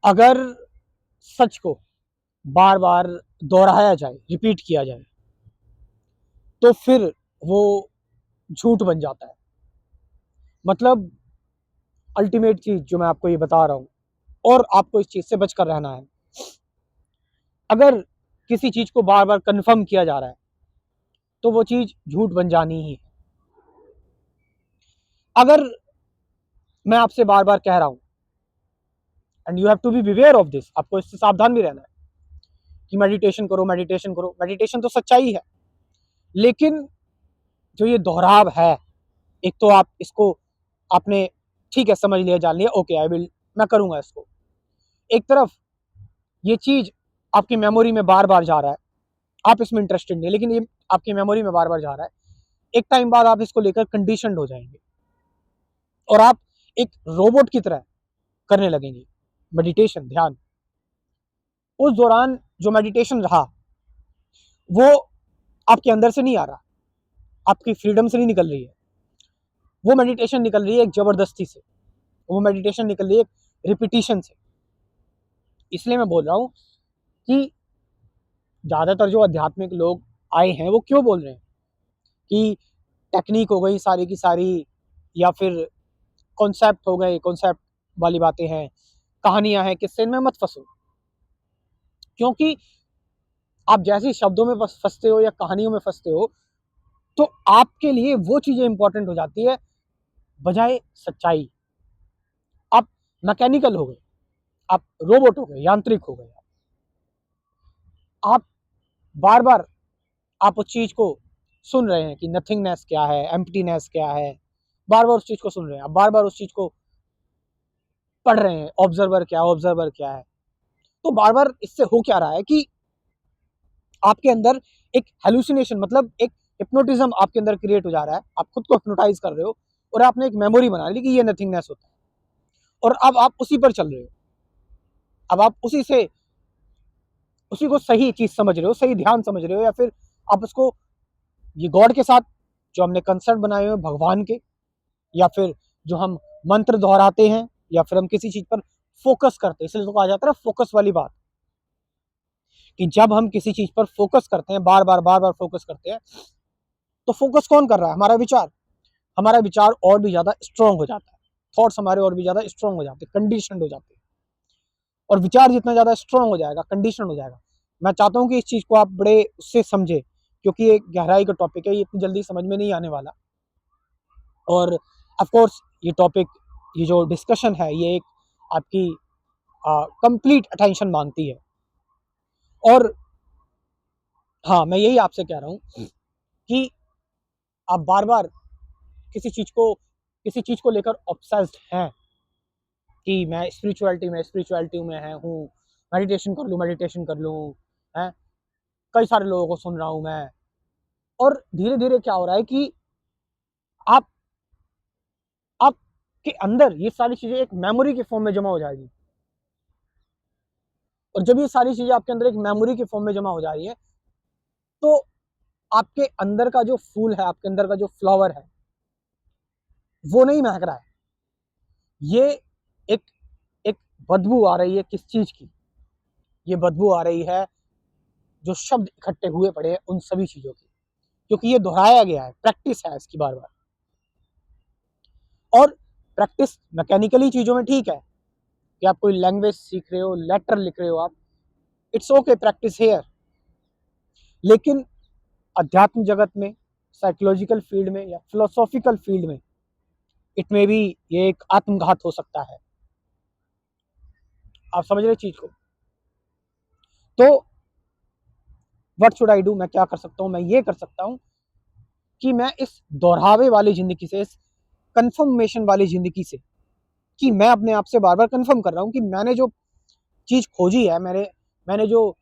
अगर सच को बार बार दोहराया जाए, रिपीट किया जाए, तो फिर वो झूठ बन जाता है। मतलब अल्टीमेट चीज जो मैं आपको ये बता रहा हूं, और आपको इस चीज से बचकर रहना है। अगर किसी चीज को बार बार कंफर्म किया जा रहा है तो वो चीज झूठ बन जानी ही है। अगर मैं आपसे बार बार कह रहा हूं, and you have to be aware of this, आपको इससे सावधान भी रहना है कि मेडिटेशन करो, मेडिटेशन करो। मेडिटेशन तो सच्चाई है, लेकिन जो ये दोहराव है, एक तो आप इसको आपने ठीक है समझ लिया, जान लिया, ओके आई विल, मैं करूंगा इसको। एक तरफ ये चीज आपकी मेमोरी में बार बार जा रहा है, आप इसमें इंटरेस्टेड नहीं, लेकिन ये आपकी मेमोरी में बार बार जा रहा है। एक टाइम बाद आप इसको लेकर कंडीशनड हो जाएंगे और आप एक रोबोट की तरह करने लगेंगे मेडिटेशन, ध्यान। उस दौरान जो मेडिटेशन रहा वो आपके अंदर से नहीं आ रहा, आपकी फ्रीडम से नहीं निकल रही है। वो मेडिटेशन निकल रही है एक जबरदस्ती से, वो मेडिटेशन निकल रही है एक रिपीटिशन से। इसलिए मैं बोल रहा हूं कि ज्यादातर जो आध्यात्मिक लोग आए हैं वो क्यों बोल रहे हैं कि टेक्निक हो गई सारी की सारी, या फिर कॉन्सेप्ट हो गए, कॉन्सेप्ट वाली बातें हैं, कहानियां हैं, किससे इनमें मत फंसो। क्योंकि आप जैसे शब्दों में फंसते हो या कहानियों में फंसते हो, तो आपके लिए वो चीजें इंपॉर्टेंट हो जाती है बजाय सच्चाई। आप मैकेनिकल हो गए, आप रोबोट हो गए, यांत्रिक हो गए। आप बार बार आप उस चीज को सुन रहे हैं कि नथिंगनेस क्या है, एम्प्टीनेस क्या है, बार बार उस चीज को सुन रहे हैं, आप बार बार उस चीज को पढ़ रहे हैं, ऑब्जर्वर क्या है, ऑब्जर्वर क्या है। तो बार बार इससे हो क्या रहा है कि आपके अंदर एक हेलुसिनेशन, मतलब एक हिप्नोटिज्म आपके अंदर क्रिएट हो जा रहा है। आप खुद को हिप्नोटाइज कर रहे हो और आपने एक मेमोरी बना ली कि ये नथिंगनेस होता है, और अब आप उसी पर चल रहे हो। अब आप उसी को सही चीज समझ रहे हो, सही ध्यान समझ रहे हो, या फिर आप उसको ये गॉड के साथ जो हमने कंसेप्ट बनाए हुए भगवान के, या फिर जो हम मंत्र दोहराते हैं, या फिर हम किसी चीज पर फोकस करते हैं, इसलिए तो कहा जाता है फोकस वाली बात, कि जब हम किसी चीज पर फोकस करते हैं, बार बार फोकस करते हैं, तो फोकस कौन कर रहा है? हमारा विचार। हमारा विचार और भी ज्यादा स्ट्रांग हो जाता है, थॉट्स हमारे और भी ज्यादा स्ट्रांग हो जाते हैं, कंडीशन हो जाते हैं। और विचार जितना ज्यादा स्ट्रांग हो जाएगा, कंडीशन हो जाएगा। मैं चाहता हूं कि इस चीज को आप बड़े उससे समझे, क्योंकि ये गहराई का टॉपिक है, ये इतनी जल्दी समझ में नहीं आने वाला। और ऑफ कोर्स ये टॉपिक, ये जो डिस्कशन है, ये एक आपकी कंप्लीट अटेंशन मांगती है। और हाँ, मैं यही आपसे कह रहा हूँ कि आप बार बार किसी चीज को लेकर ऑब्सेस्ड हैं कि मैं स्पिरिचुअलिटी में है हूँ, मेडिटेशन कर लूँ, है, कई सारे लोगों को सुन रहा हूँ मैं। और धीरे धीरे क्या हो रहा है कि आप आपके अंदर ये सारी चीजें एक मेमोरी के फॉर्म में जमा हो जाएगी। और जब ये सारी चीजें आपके अंदर एक मेमोरी के फॉर्म में जमा हो जा रही है, तो आपके अंदर का जो फूल है, आपके अंदर का जो फ्लावर है, वो नहीं महक रहा है। ये एक एक बदबू आ रही है, किस चीज की? ये बदबू आ रही है जो शब्द इकट्ठे हुए पड़े हैं उन सभी चीजों की, क्योंकि ये दोहराया गया है, प्रैक्टिस है इसकी बार बार। और प्रैक्टिस मैकेनिकली चीजों में ठीक है कि आप कोई लैंग्वेज सीख रहे हो, लेटर लिख रहे हो आप, इट्स ओके, प्रैक्टिस हेयर। लेकिन अध्यात्म जगत में, साइकोलॉजिकल फील्ड में, या फिलोसॉफिकल फील्ड में, इट में भी ये एक आत्मघात हो सकता है। आप समझ रहे चीज को? तो व्हाट शुड आई डू? मैं क्या कर सकता हूं? मैं ये कर सकता हूं कि मैं इस दोहरावे वाली जिंदगी से, इस कंफर्मेशन वाली जिंदगी से, कि मैं अपने आप से बार बार कंफर्म कर रहा हूं कि मैंने जो चीज खोजी है, मैंने जो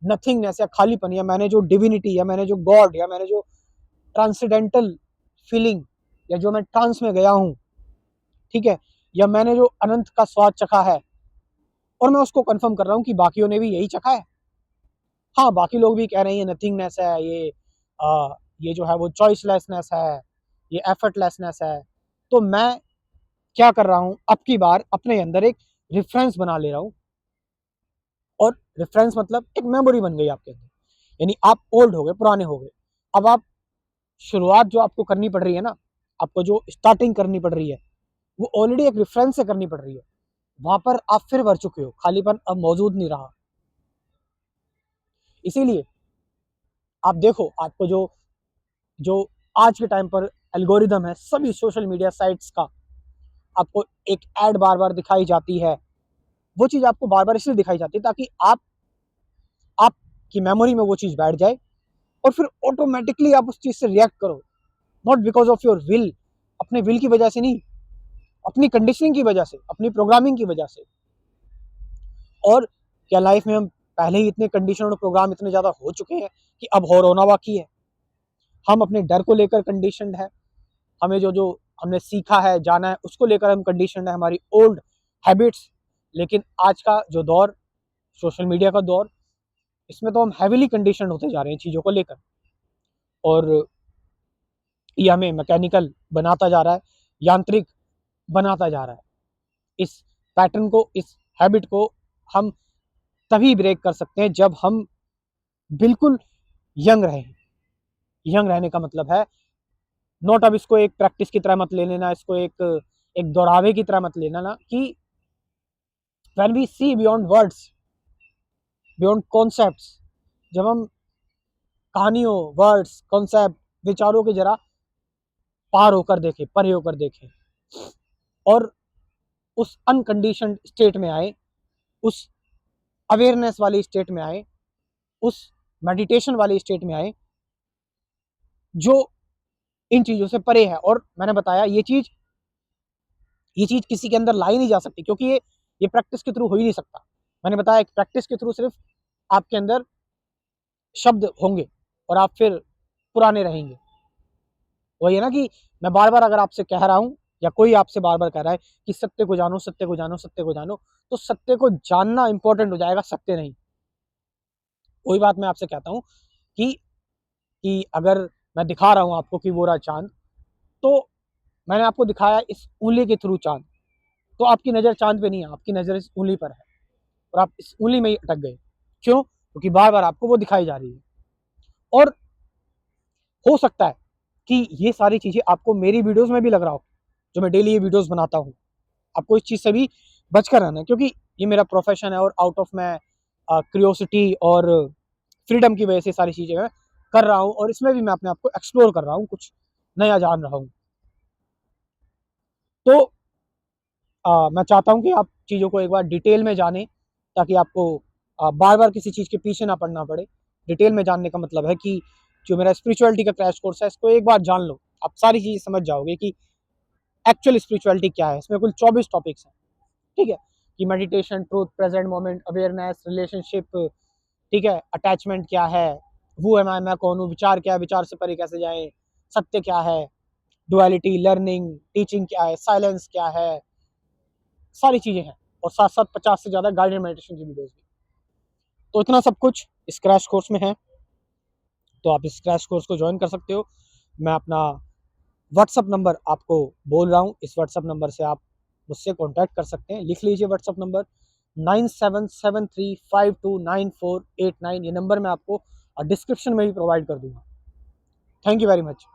नथिंगनेस या खालीपन, या मैंने जो डिविनिटी, या मैंने जो गॉड, या मैंने जो ट्रांसेंडेंटल फीलिंग, या जो मैं ट्रांस में गया हूं, ठीक है, या मैंने जो अनंत का स्वाद चखा है, और मैं उसको कंफर्म कर रहा हूं कि बाकियों ने भी यही चखा है। हाँ, बाकी लोग भी कह रहे हैं ये नथिंगनेस है, ये जो है वो चॉइसलेसनेस है, ये एफर्टलेसनेस है। तो मैं क्या कर रहा हूं, अब की बार अपने अंदर एक रेफरेंस बना ले रहा हूँ, और रेफरेंस मतलब एक मेमोरी बन गई आपके अंदर। यानी आप ओल्ड हो गए, पुराने हो गए। अब आप शुरुआत जो आपको करनी पड़ रही है ना, आपको जो स्टार्टिंग करनी पड़ रही है, वो ऑलरेडी एक रेफरेंस से करनी पड़ रही है। वहां पर आप फिर भर चुके हो, खालीपन अब मौजूद नहीं रहा। इसीलिए आप देखो, आपको जो जो आज के टाइम पर एल्गोरिदम है सभी सोशल मीडिया साइट्स का, आपको एक ऐड बार बार दिखाई जाती है। वो चीज आपको बार बार इसलिए दिखाई जाती है ताकि आपकी मेमोरी में वो चीज बैठ जाए, और फिर ऑटोमेटिकली आप उस चीज से रिएक्ट करो। Not because of your will, अपने विल की वजह से नहीं, अपनी कंडीशनिंग की वजह से, अपनी प्रोग्रामिंग की वजह से। और क्या लाइफ में हम पहले ही इतने कंडीशन और प्रोग्राम इतने ज्यादा हो चुके हैं कि अब और होना बाकी है? हम अपने डर को लेकर कंडीशनड है, हमें जो जो हमने सीखा है, जाना है, उसको लेकर हम कंडीशनड है, हमारी ओल्ड हैबिट्स। लेकिन आज का जो दौर, सोशल मीडिया का दौर, इसमें तो हम हैविली कंडीशनड होते जा रहे हैं चीज़ों को लेकर, और ये हमें मैकेनिकल बनाता जा रहा है, यांत्रिक बनाता जा रहा है। इस पैटर्न को, इस हैबिट को हम तभी ब्रेक कर सकते हैं जब हम बिल्कुल यंग रहें। यंग रहने का मतलब है नॉट, अब इसको एक प्रैक्टिस की तरह मत ले लेना, इसको एक एक दोहरावे की तरह मत लेना ना, कि when we see beyond words, beyond concepts, जब हम कहानियों, वर्ड्स, कॉन्सेप्ट, विचारों के जरा पार होकर देखें, परे होकर देखें, और उस अनकंडीशनड स्टेट में आए, उस अवेयरनेस वाली स्टेट में आए, उस मेडिटेशन वाली स्टेट में आए जो इन चीजों से परे है। और मैंने बताया ये चीज किसी के अंदर लाई नहीं जा सकती, क्योंकि ये प्रैक्टिस के थ्रू हो ही नहीं सकता। मैंने बताया कि प्रैक्टिस के थ्रू सिर्फ आपके अंदर शब्द होंगे और आप फिर पुराने रहेंगे। वही है ना कि मैं बार बार अगर आपसे कह रहा हूं, या कोई आपसे बार बार कह रहा है कि सत्य को जानो, सत्य को जानो, सत्य को जानो, तो सत्य को जानना इंपॉर्टेंट हो जाएगा, सत्य नहीं। वही बात मैं आपसे कहता हूं कि अगर मैं दिखा रहा हूं आपको कि वो रहा चांद, तो मैंने आपको दिखाया इस उंगली के थ्रू चांद, तो आपकी नजर चांद पे नहीं है, आपकी नजर इस उंगली पर है, और आप इस उंगली में ही अटक गए। क्यों? क्योंकि बार बार आपको वो दिखाई जा रही है। और हो सकता है कि ये सारी चीजें आपको मेरी वीडियोस में भी लग रहा हो, जो मैं डेली ये वीडियोस बनाता हूँ। आपको इस चीज से भी बचकर रहना है, क्योंकि ये मेरा प्रोफेशन है, और आउट ऑफ मैं क्यूरियोसिटी और फ्रीडम की वजह से सारी चीजें मैं कर रहा हूँ, और इसमें भी मैं अपने आप को एक्सप्लोर कर रहा हूँ, कुछ नया जान रहा हूँ। तो मैं चाहता हूँ कि आप चीज़ों को एक बार डिटेल में जानें, ताकि आपको बार बार किसी चीज़ के पीछे ना पड़ना पड़े। डिटेल में जानने का मतलब है कि जो मेरा स्पिरिचुअलिटी का क्रैश कोर्स है, इसको एक बार जान लो, आप सारी चीज़ें समझ जाओगे कि एक्चुअल स्पिरिचुअलिटी क्या है। इसमें कुल 24 टॉपिक्स हैं, ठीक है? कि meditation, truth, present moment, awareness, relationship, ठीक है, अटैचमेंट क्या है, हु एम आई, मैं कौन हूँ, विचार क्या है, विचार से परे कैसे जाए, सत्य क्या है, डुअलिटी, लर्निंग, टीचिंग क्या है, साइलेंस क्या है, सारी चीजें हैं। और साथ साथ 50 से ज्यादा गाइडेड मेडिटेशन की वीडियोस भी। तो इतना सब कुछ इस क्रैश कोर्स में है, तो आप इस क्रैश कोर्स को ज्वाइन कर सकते हो। मैं अपना व्हाट्सअप नंबर आपको बोल रहा हूँ, इस व्हाट्सअप नंबर से आप मुझसे कॉन्टैक्ट कर सकते हैं। लिख लीजिए व्हाट्सअप नंबर 9773529489। ये नंबर मैं आपको डिस्क्रिप्शन में भी प्रोवाइड कर दूंगा। Thank you very much.